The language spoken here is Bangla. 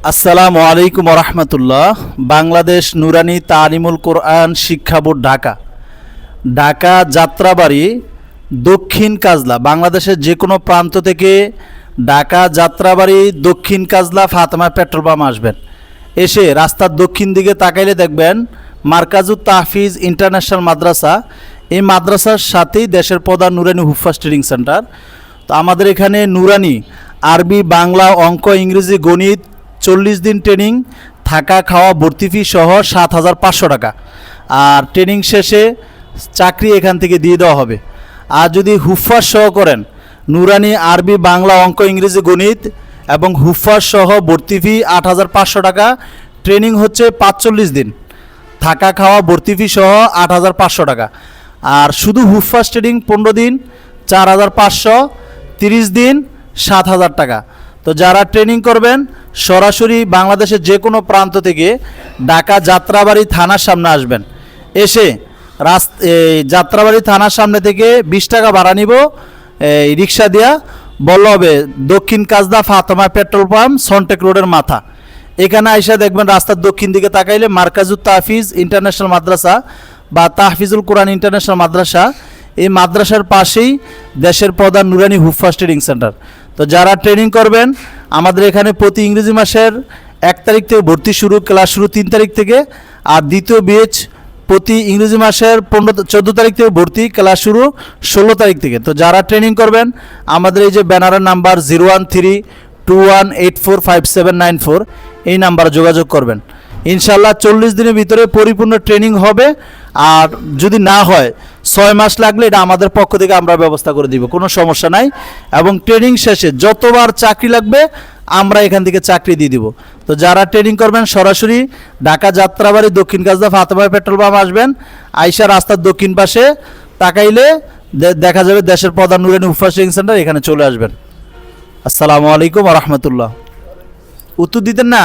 আসসালামু আলাইকুম রহমতুল্লাহ। বাংলাদেশ নুরানি তালিমুল কোরআন শিক্ষা বোর্ড ঢাকা ঢাকা যাত্রাবাড়ি দক্ষিণ কাজলা, বাংলাদেশের যে কোনো প্রান্ত থেকে ঢাকা যাত্রাবাড়ি দক্ষিণ কাজলা ফাতেমা পেট্রোল পাম্প আসবেন। এসে রাস্তার দক্ষিণ দিকে তাকাইলে দেখবেন মার্কাজুত তাহফিজ ইন্টারন্যাশনাল মাদ্রাসা। এই মাদ্রাসার সাথেই দেশের প্রধান নুরানি হুফাজ ট্রেনিং সেন্টার। তো আমাদের এখানে নুরানি আরবি, বাংলা, অঙ্ক, ইংরেজি, গণিত 40 দিন ট্রেনিং, থাকা খাওয়া ভর্তি ফি সহ 7,500 টাকা। আর ট্রেনিং শেষে চাকরি এখান থেকে দিয়ে দেওয়া হবে। আর যদি হুফাজ সহ করেন, নুরানি আরবি, বাংলা, অঙ্ক, ইংরেজি, গণিত এবং হুফাজ সহ ভর্তি ফি 8,500 টাকা। ট্রেনিং হচ্ছে 45 দিন, থাকা খাওয়া ভর্তি ফি সহ 8,500 টাকা। আর শুধু হুফাজ ট্রেনিং 15 দিন 4,500, 30 দিন 7,000 টাকা। তো যারা ট্রেনিং করবেন সরাসরি বাংলাদেশের যে কোনো প্রান্ত থেকে ঢাকা যাত্রাবাড়ি থানার সামনে আসবেন। এসে যাত্রাবাড়ি থানার সামনে থেকে 20 টাকা ভাড়া নিব, রিক্সা দেওয়া বললে হবে দক্ষিণ কাজদা ফাতেমা পেট্রোল পাম্প, সনটেক রোডের মাথা। এখানে আইসা দেখবেন রাস্তার দক্ষিণ দিকে তাকাইলে মার্কাজুত তাহফিজ ইন্টারন্যাশনাল মাদ্রাসা বা তাহফিজুল কোরআন ইন্টারন্যাশনাল মাদ্রাসা। এই মাদ্রাসার পাশেই দেশের প্রধান নুরানি হুফাজ ট্রেনিং সেন্টার। তো যারা ট্রেনিং করবেন আমাদের এখানে প্রতি ইংরেজি মাসের 1 তারিখ থেকে ভর্তি শুরু, ক্লাস শুরু 3 তারিখ থেকে। আর দ্বিতীয় ব্যাচ প্রতি ইংরেজি মাসের 14 তারিখ থেকে ভর্তি, ক্লাস শুরু 16 তারিখ থেকে। তো যারা ট্রেনিং করবেন আমাদের এই যে ব্যানারের নাম্বার 01321845794, এই নাম্বারে যোগাযোগ করবেন। ইনশাল্লাহ 40 দিনের ভিতরে পরিপূর্ণ ট্রেনিং হবে। আর যদি না হয় 6 মাস লাগলে এটা আমাদের পক্ষ থেকে আমরা ব্যবস্থা করে দিব, কোনো সমস্যা নাই। এবং ট্রেনিং শেষে যতবার চাকরি লাগবে আমরা এখান থেকে চাকরি দিয়ে দিব। তো যারা ট্রেনিং করবেন সরাসরি ঢাকা যাত্রাবাড়ি দক্ষিণ কাজদা ফাতেমা পেট্রোল পাম্প আসবেন। আইসা রাস্তার দক্ষিণ পাশে তাকাইলে দেখা যাবে দেশের প্রধান নুরানি হুফাজ ট্রেনিং সেন্টার, এখানে চলে আসবেন। আসসালামু আলাইকুম রহমতুল্লাহ। উত্তর দিতেন না?